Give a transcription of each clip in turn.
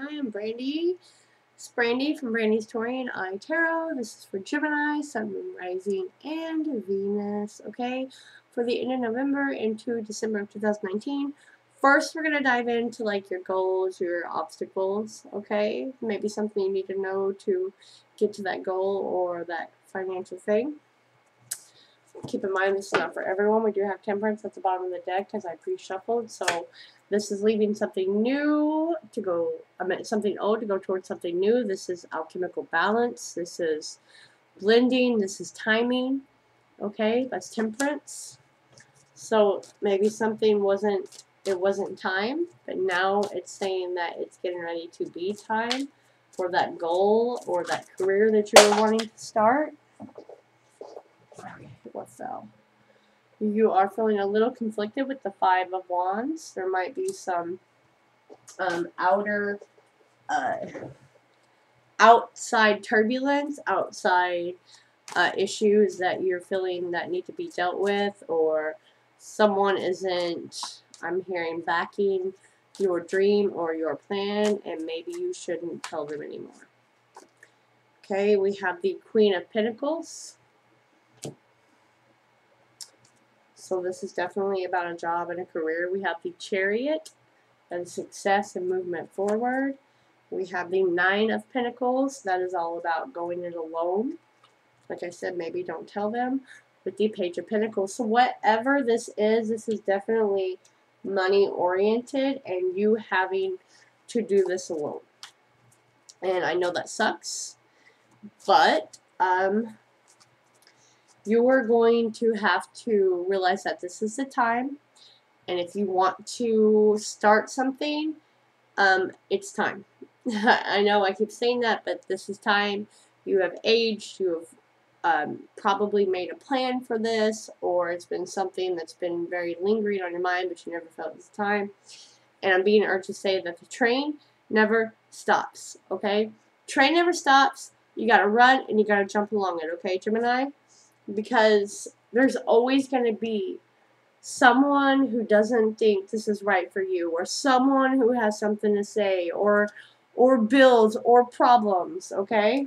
Hi, I'm Brandy. It's Brandy from Brandy's Torian Eye Tarot. This is for Gemini, Sun, Moon, Rising, and Venus, okay? For the end of November into December of 2019. First, we're going to dive into, like, your goals, your obstacles, okay? Maybe something you need to know to get to that goal or that financial thing. Keep in mind, this is not for everyone. We do have Temperance at the bottom of the deck because I pre-shuffled, so this is leaving something new to go, something old to go towards something new. This is alchemical balance. This is blending. This is timing. Okay, that's Temperance. So maybe something wasn't time, but now it's saying that it's getting ready to be time for that goal or that career that you were wanting to start. Okay, what fell? You are feeling a little conflicted with the Five of Wands. There might be some outside turbulence, outside issues that you're feeling that need to be dealt with, or someone isn't, I'm hearing, backing your dream or your plan, and maybe you shouldn't tell them anymore. Okay, we have the Queen of Pentacles. So this is definitely about a job and a career. We have the Chariot, that is success and movement forward. We have the Nine of Pentacles. That is all about going it alone. Like I said, maybe don't tell them. With the Page of Pentacles. So whatever this is definitely money oriented and you having to do this alone. And I know that sucks, but you're going to have to realize that this is the time, and if you want to start something, it's time. I know I keep saying that, but this is time. You have aged, you have probably made a plan for this, or it's been something that's been very lingering on your mind, but you never felt it's time. And I'm being urged to say that the train never stops, okay? Train never stops. You got to run, and you got to jump along it, okay, Gemini? Because there's always going to be someone who doesn't think this is right for you, or someone who has something to say, or bills, or problems, okay?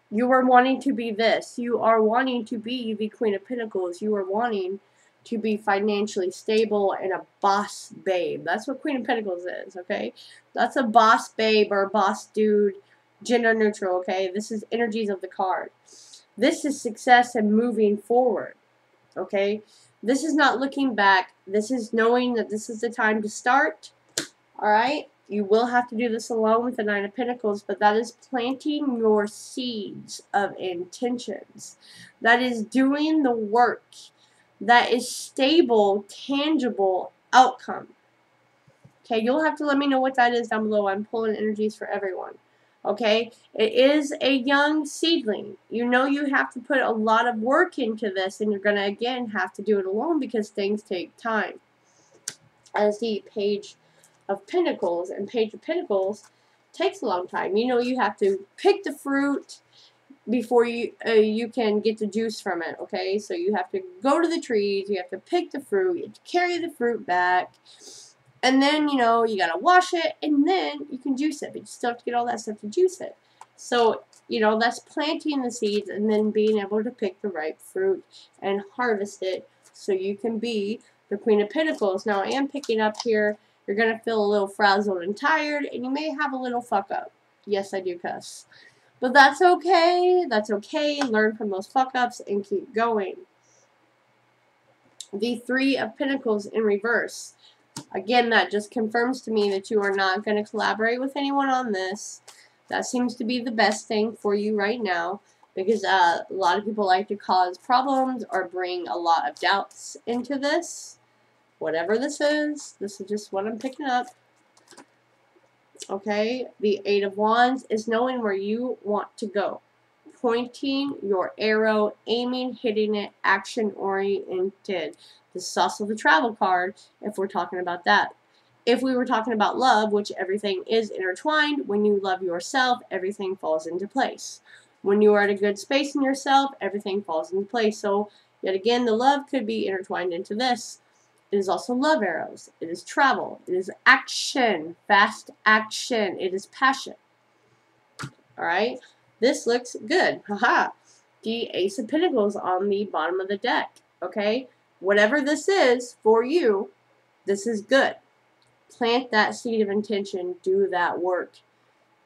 You are wanting to be this. You are wanting to be the Queen of Pentacles. You are wanting to be financially stable and a boss babe. That's what Queen of Pentacles is, okay? That's a boss babe or a boss dude, gender neutral, okay? This is energies of the card. This is success and moving forward, okay? This is not looking back. This is knowing that this is the time to start, all right? You will have to do this alone with the Nine of Pentacles, but that is planting your seeds of intentions. That is doing the work. That is stable, tangible outcome. Okay, you'll have to let me know what that is down below. I'm pulling energies for everyone. Okay, it is a young seedling. You know you have to put a lot of work into this, and you're going to, again, have to do it alone because things take time. As the Page of Pentacles, and Page of Pentacles takes a long time. You know you have to pick the fruit before you can get the juice from it, okay? So you have to go to the trees, you have to pick the fruit, you have to carry the fruit back, and then, you know, you gotta wash it, and then you can juice it, but you still have to get all that stuff to juice it. So, you know, that's planting the seeds and then being able to pick the right fruit and harvest it so you can be the Queen of Pentacles. Now, I am picking up here, you're gonna feel a little frazzled and tired, and you may have a little fuck up. Yes, I do cuss. But that's okay. That's okay. Learn from those fuck-ups and keep going. The Three of Pentacles in reverse. Again, that just confirms to me that you are not going to collaborate with anyone on this. That seems to be the best thing for you right now, because a lot of people like to cause problems or bring a lot of doubts into this. Whatever this is just what I'm picking up. Okay, the Eight of Wands is knowing where you want to go. Pointing your arrow, aiming, hitting it, action-oriented. This is also the travel card if we're talking about that. If we were talking about love, which everything is intertwined, when you love yourself, everything falls into place. When you are at a good space in yourself, everything falls into place. So, yet again, the love could be intertwined into this. It is also love arrows. It is travel. It is action, fast action. It is passion. All right, this looks good. Haha. The Ace of Pentacles on the bottom of the deck. Okay, whatever this is for you, this is good. Plant that seed of intention. Do that work.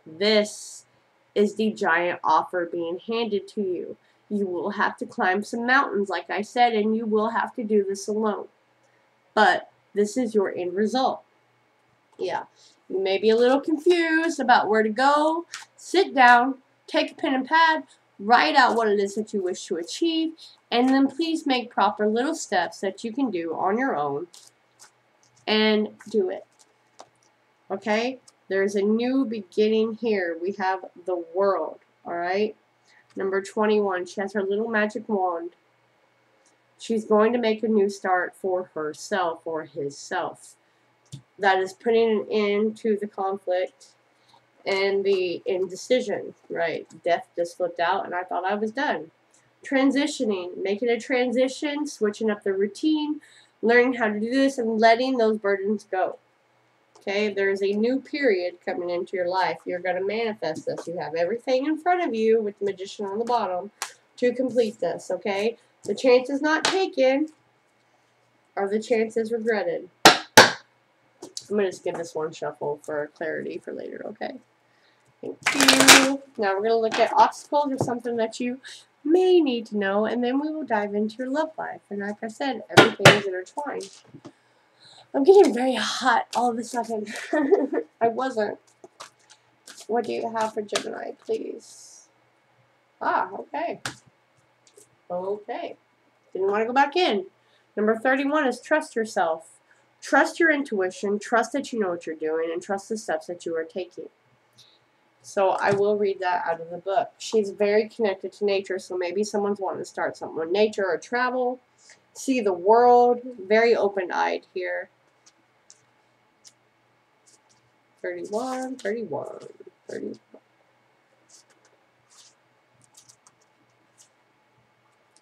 This is the giant offer being handed to you. You will have to climb some mountains, like I said, and you will have to do this alone. But this is your end result. Yeah, you may be a little confused about where to go. Sit down, take a pen and pad, write out what it is that you wish to achieve, and then please make proper little steps that you can do on your own and do it. Okay? There's a new beginning here. We have the World, all right? Number 21, she has her little magic wand. She's going to make a new start for herself or himself. That is putting an end to the conflict and the indecision, right? Death just flipped out and I thought I was done. Transitioning, making a transition, switching up the routine, learning how to do this and letting those burdens go. Okay, there's a new period coming into your life. You're going to manifest this. You have everything in front of you with the Magician on the bottom to complete this, okay? The chances not taken are the chances regretted. I'm going to just give this one shuffle for clarity for later, okay? Thank you. Now we're going to look at obstacles or something that you may need to know, and then we will dive into your love life. And like I said, everything is intertwined. I'm getting very hot all of a sudden. I wasn't. What do you have for Gemini, please? Ah, okay. Okay. Didn't want to go back in. Number 31 is trust yourself. Trust your intuition. Trust that you know what you're doing, and trust the steps that you are taking. So I will read that out of the book. She's very connected to nature, so maybe someone's wanting to start something with nature or travel. See the world. Very open-eyed here. 31, 31, 31.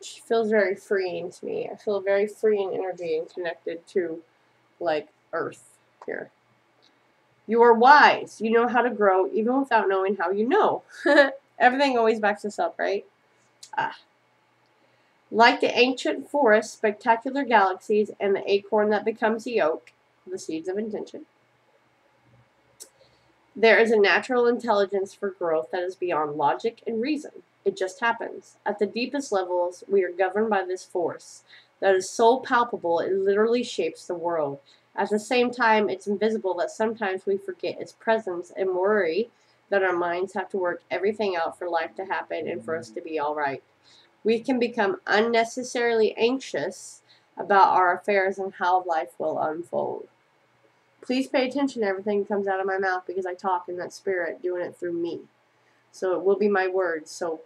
She feels very freeing to me. I feel very freeing energy and connected to, like, earth here. You are wise. You know how to grow even without knowing how you know. Everything always backs us up, right? Ah. Like the ancient forest, spectacular galaxies, and the acorn that becomes the oak, the seeds of intention. There is a natural intelligence for growth that is beyond logic and reason. It just happens. At the deepest levels, we are governed by this force that is so palpable it literally shapes the world. At the same time, it's invisible that sometimes we forget its presence and worry that our minds have to work everything out for life to happen and for us to be all right. We can become unnecessarily anxious about our affairs and how life will unfold. Please pay attention to everything that comes out of my mouth because I talk in that spirit, doing it through me. So it will be my words. So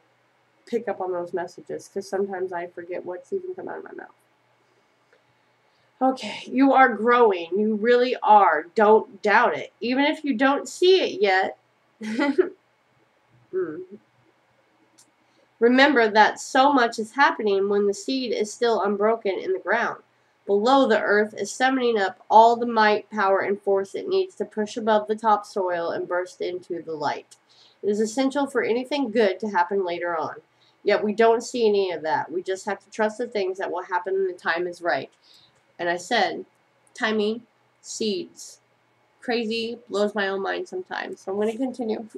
pick up on those messages because sometimes I forget what's even come out of my mouth. Okay, you are growing. You really are. Don't doubt it. Even if you don't see it yet, remember that so much is happening when the seed is still unbroken in the ground. Below, the earth is summoning up all the might, power, and force it needs to push above the topsoil and burst into the light. It is essential for anything good to happen later on. Yet we don't see any of that. We just have to trust the things that will happen when the time is right. And I said, timing, seeds. Crazy, blows my own mind sometimes. So I'm going to continue.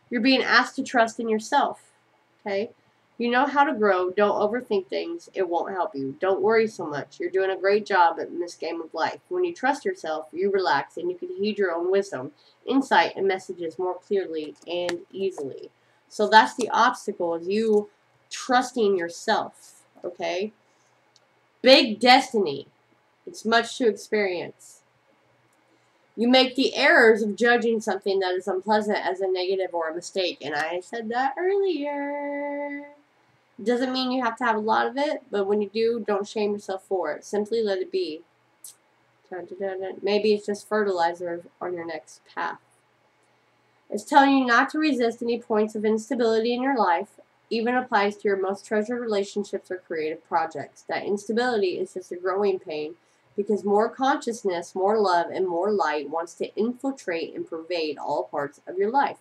You're being asked to trust in yourself. Okay? You know how to grow. Don't overthink things. It won't help you. Don't worry so much. You're doing a great job in this game of life. When you trust yourself, you relax and you can heed your own wisdom, insight, and messages more clearly and easily. So that's the obstacle of you trusting yourself. Okay? Big destiny. It's much to experience. You make the errors of judging something that is unpleasant as a negative or a mistake. And I said that earlier. Doesn't mean you have to have a lot of it, but when you do, don't shame yourself for it. Simply let it be. Maybe it's just fertilizer on your next path. It's telling you not to resist any points of instability in your life. even applies to your most treasured relationships or creative projects. That instability is just a growing pain because more consciousness, more love, and more light wants to infiltrate and pervade all parts of your life.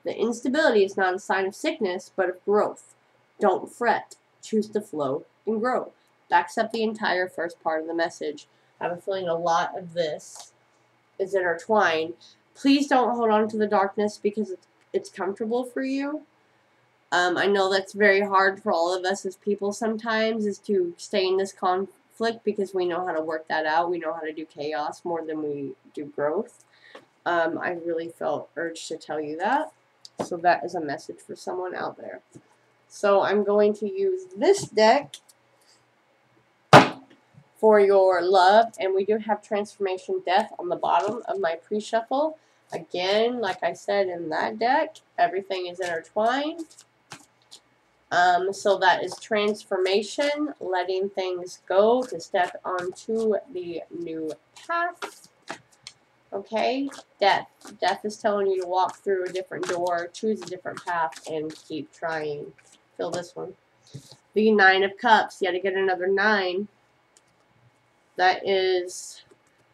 The instability is not a sign of sickness, but of growth. Don't fret. Choose to flow and grow. Backs up the entire first part of the message. I have a feeling a lot of this is intertwined. Please don't hold on to the darkness because it's comfortable for you. I know that's very hard for all of us as people sometimes, is to stay in this conflict because we know how to work that out. We know how to do chaos more than we do growth. I really felt urged to tell you that. So that is a message for someone out there. So I'm going to use this deck for your love, and we do have Transformation Death on the bottom of my pre-shuffle. Again, like I said in that deck, everything is intertwined. So that is transformation, letting things go to step onto the new path. Okay, death. Death is telling you to walk through a different door, choose a different path, and keep trying. Feel this one. The Nine of Cups. Yet again, another 9. That is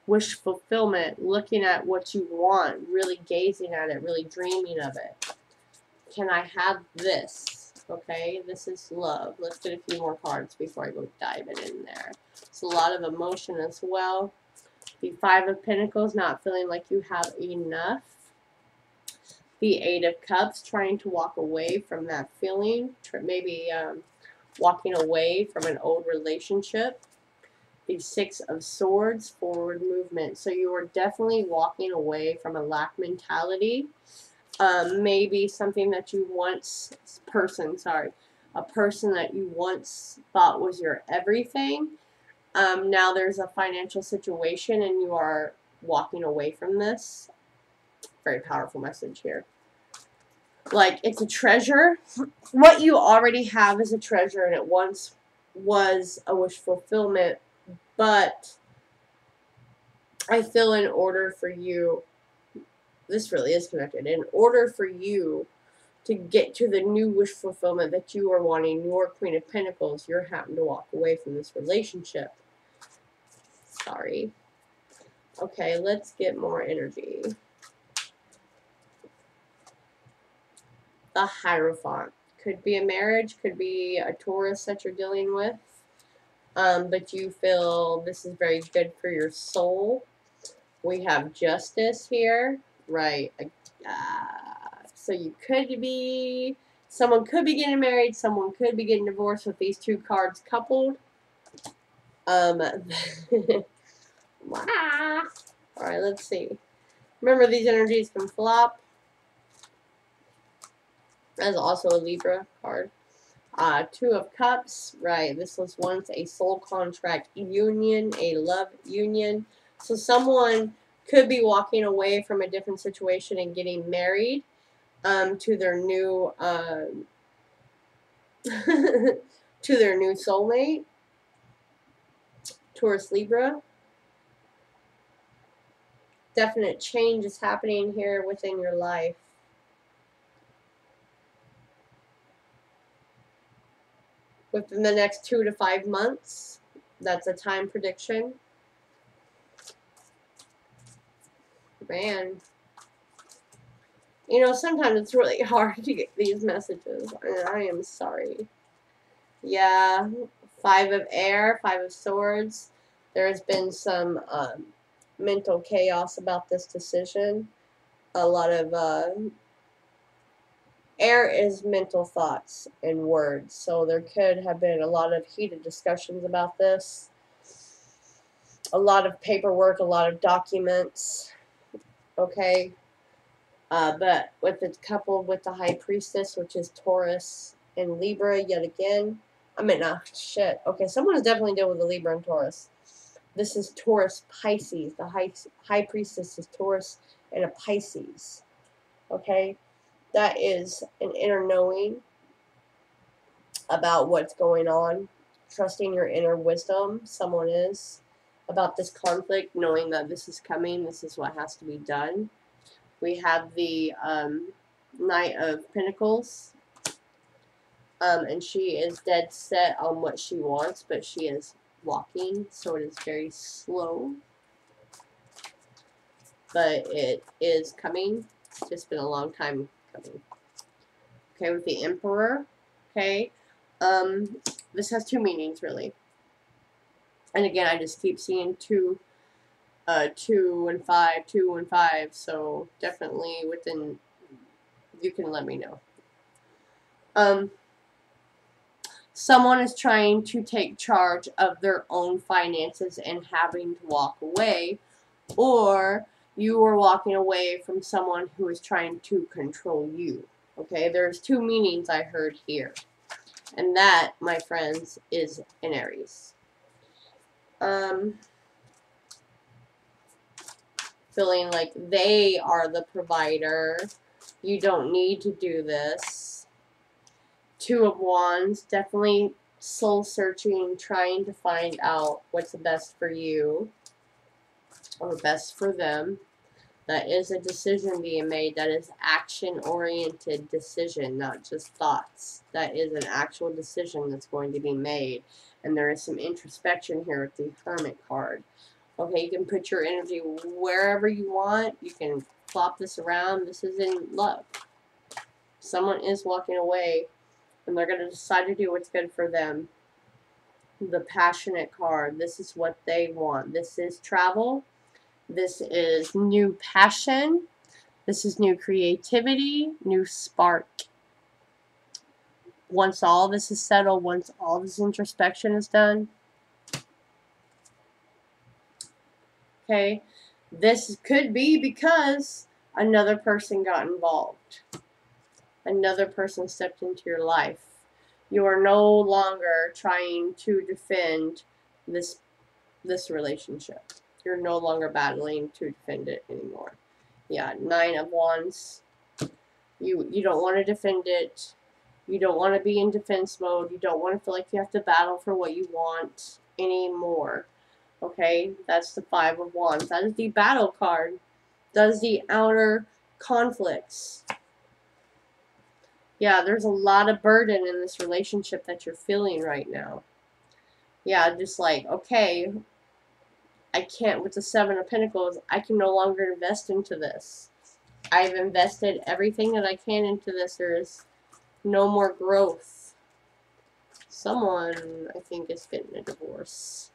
wish fulfillment, looking at what you want, really gazing at it, really dreaming of it. Can I have this? Okay, this is love. Let's get a few more cards before I go diving in there. It's a lot of emotion as well. The Five of Pentacles, not feeling like you have enough. The Eight of Cups, trying to walk away from that feeling. Maybe walking away from an old relationship. The Six of Swords, forward movement. So you are definitely walking away from a lack mentality. Maybe something that you once, a person that you once thought was your everything. Now there's a financial situation and you are walking away from this. Very powerful message here. Like, it's a treasure. What you already have is a treasure, and it once was a wish fulfillment. But I feel in order for you, this really is connected, in order for you to get to the new wish fulfillment that you are wanting, your Queen of Pentacles, you're having to walk away from this relationship. Sorry. Okay, let's get more energy. The Hierophant. Could be a marriage, could be a Taurus that you're dealing with. But you feel this is very good for your soul. We have Justice here. Right. So you could be, someone could be getting married, someone could be getting divorced with these two cards coupled. Wow. Alright, let's see. Remember, these energies can flop. That's also a Libra card. Two of Cups. Right, this was once a soul contract union, a love union. So someone could be walking away from a different situation and getting married to their new to their new soulmate. Taurus, Libra. Definite change is happening here within your life. Within the next 2 to 5 months. That's a time prediction. Man. You know, sometimes it's really hard to get these messages. I am sorry. Yeah. 5 of Air, 5 of Swords. There has been some mental chaos about this decision. A lot of air is mental thoughts and words. So there could have been a lot of heated discussions about this. A lot of paperwork, a lot of documents. Okay. But with it's coupled with the High Priestess, which is Taurus and Libra yet again. Shit. Okay, someone is definitely dealing with a Libra and Taurus. This is Taurus Pisces. The High Priestess is Taurus and a Pisces. Okay? That is an inner knowing about what's going on. Trusting your inner wisdom. Someone is. About this conflict, knowing that this is coming. This is what has to be done. We have the Knight of Pentacles. And she is dead set on what she wants, but she is walking, so it is very slow. But it is coming. It's just been a long time coming. Okay, with the Emperor. Okay. This has two meanings, really. And again, I just keep seeing 2 and 5, 2 and 5. So definitely within, you can let me know. Someone is trying to take charge of their own finances and having to walk away, or you are walking away from someone who is trying to control you. Okay, there's two meanings I heard here. And that, my friends, is an Aries. Feeling like they are the provider. You don't need to do this. 2 of Wands, definitely soul searching, trying to find out what's the best for you or best for them. That is a decision being made. That is action-oriented decision, not just thoughts. That is an actual decision that's going to be made. And there is some introspection here with the Hermit card. Okay, you can put your energy wherever you want. You can flop this around. This is in love. Someone is walking away, and they're going to decide to do what's good for them. The Passionate card. This is what they want. This is travel. This is new passion. This is new creativity, new spark. Once all this is settled, once all this introspection is done, okay, this could be because another person got involved. Another person stepped into your life. You are no longer trying to defend this relationship. You're no longer battling to defend it anymore. Yeah, 9 of Wands. You don't want to defend it. You don't want to be in defense mode. You don't want to feel like you have to battle for what you want anymore. Okay, that's the 5 of Wands. That is the battle card. That is the outer conflicts. Yeah, there's a lot of burden in this relationship that you're feeling right now. Yeah, just like, okay, I can't, with the 7 of Pentacles, I can no longer invest into this. I've invested everything that I can into this. There is no more growth. Someone, I think, is getting a divorce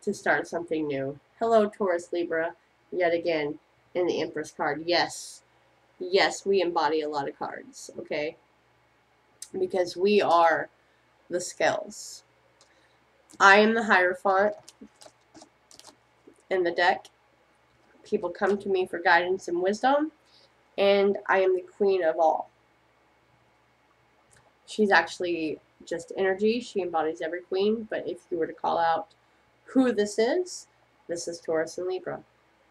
to start something new. Hello, Taurus, Libra, yet again, in the Empress card. Yes. Yes, we embody a lot of cards, okay? Because we are the scales. I am the Hierophant in the deck. People come to me for guidance and wisdom, and I am the queen of all. She's actually just energy. She embodies every queen, but if you were to call out who this is Taurus and Libra.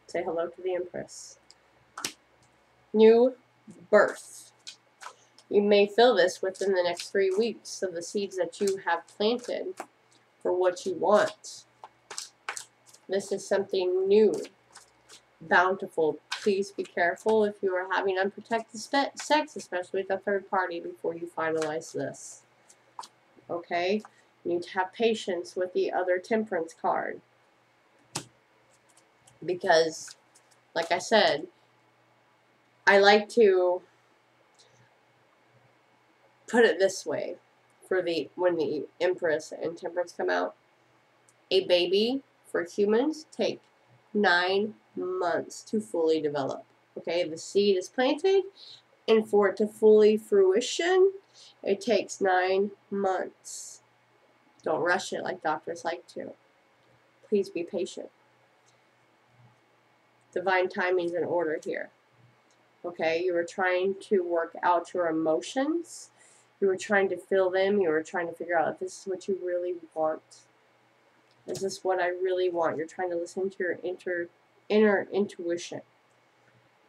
Say hello to the Empress. New birth. You may feel this within the next 3 weeks of the seeds that you have planted for what you want. This is something new, bountiful. Please be careful if you are having unprotected sex, especially with a third party, before you finalize this. Okay? You need to have patience with the other Temperance card. Because, like I said, I like to put it this way for when the Empress and Temperance come out. A baby for humans take 9 months to fully develop. Okay, the seed is planted, and for it to fully fruition, it takes 9 months. Don't rush it like doctors like to. Please be patient. Divine timing's in order here. Okay, you were trying to work out your emotions. You were trying to feel them. You were trying to figure out if this is what you really want. Is this what I really want? You're trying to listen to your inner intuition.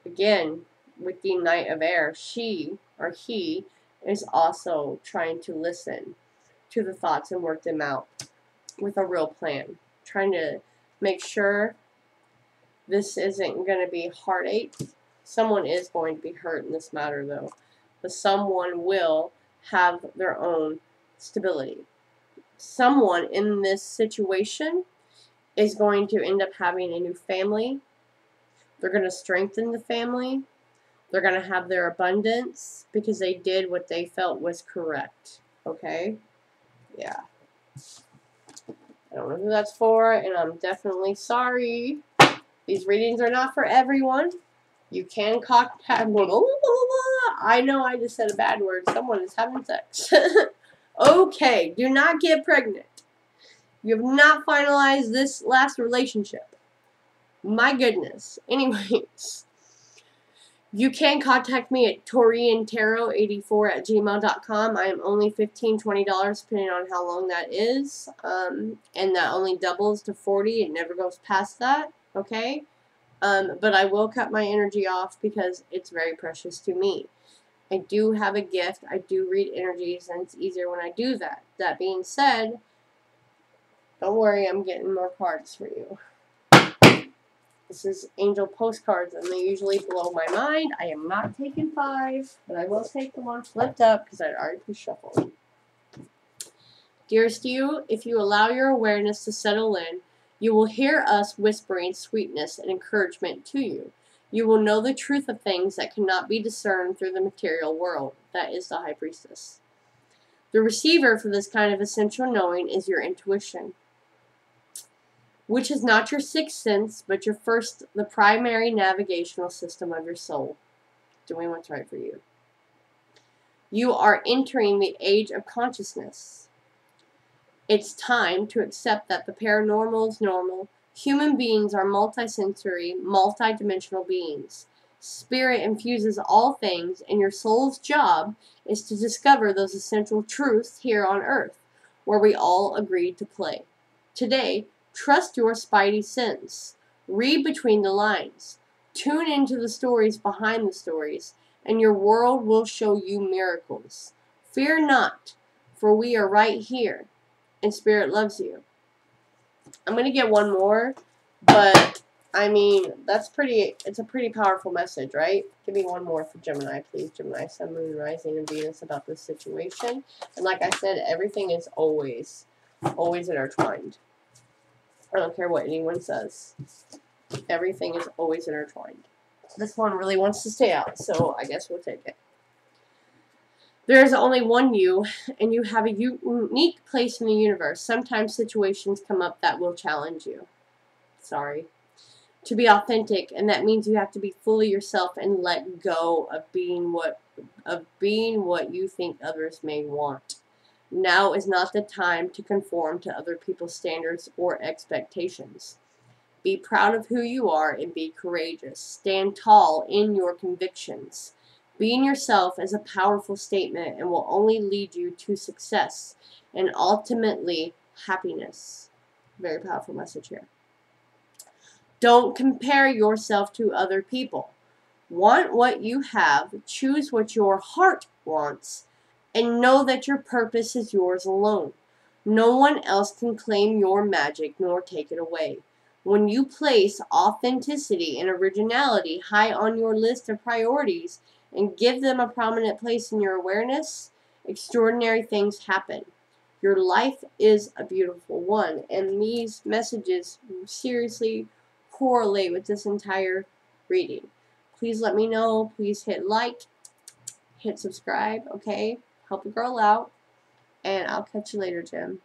Again, with the Knight of Air, she or he is also trying to listen to the thoughts and work them out with a real plan. Trying to make sure this isn't going to be heartache. Someone is going to be hurt in this matter, though. But someone will have their own stability. Someone in this situation is going to end up having a new family. They're going to strengthen the family. They're going to have their abundance because they did what they felt was correct. Okay? Yeah. I don't know who that's for, and I'm definitely sorry. These readings are not for everyone. You can contact... I know I just said a bad word. Someone is having sex. Okay, do not get pregnant. You have not finalized this last relationship. My goodness. Anyways, you can contact me at toriantarot84@gmail.com. I am only $15, $20 depending on how long that is. And that only doubles to $40. It never goes past that. Okay? But I will cut my energy off because it's very precious to me. I do have a gift. I do read energies, and it's easier when I do that. That being said, don't worry, I'm getting more cards for you. This is angel postcards, and they usually blow my mind. I am not taking 5, but I will take the one flipped up because I already pre-shuffled. Dearest you, if you allow your awareness to settle in, you will hear us whispering sweetness and encouragement to you. You will know the truth of things that cannot be discerned through the material world. That is the High Priestess. The receiver for this kind of essential knowing is your intuition, which is not your sixth sense, but the primary navigational system of your soul, doing what's right for you. You are entering the age of consciousness. It's time to accept that the paranormal is normal. Human beings are multisensory, multidimensional beings. Spirit infuses all things, and your soul's job is to discover those essential truths here on Earth, where we all agreed to play. Today, trust your spidey sense. Read between the lines. Tune into the stories behind the stories, and your world will show you miracles. Fear not, for we are right here, and Spirit loves you. I'm going to get one more, but, I mean, it's a pretty powerful message, right? Give me one more for Gemini, please. Gemini, Sun, Moon, Rising, and Venus about this situation. And like I said, everything is always intertwined. I don't care what anyone says. Everything is always intertwined. This one really wants to stay out, so I guess we'll take it. There is only one you, and you have a unique place in the universe. Sometimes situations come up that will challenge you. Sorry. To be authentic, and that means you have to be fully yourself and let go of being what you think others may want. Now is not the time to conform to other people's standards or expectations. Be proud of who you are and be courageous. Stand tall in your convictions. Being yourself is a powerful statement and will only lead you to success and ultimately happiness. Very powerful message here. Don't compare yourself to other people. Want what you have, choose what your heart wants, and know that your purpose is yours alone. No one else can claim your magic nor take it away. When you place authenticity and originality high on your list of priorities and give them a prominent place in your awareness, extraordinary things happen. Your life is a beautiful one, and these messages seriously correlate with this entire reading. Please let me know. Please hit like, hit subscribe, okay? Help a girl out, and I'll catch you later, Jim.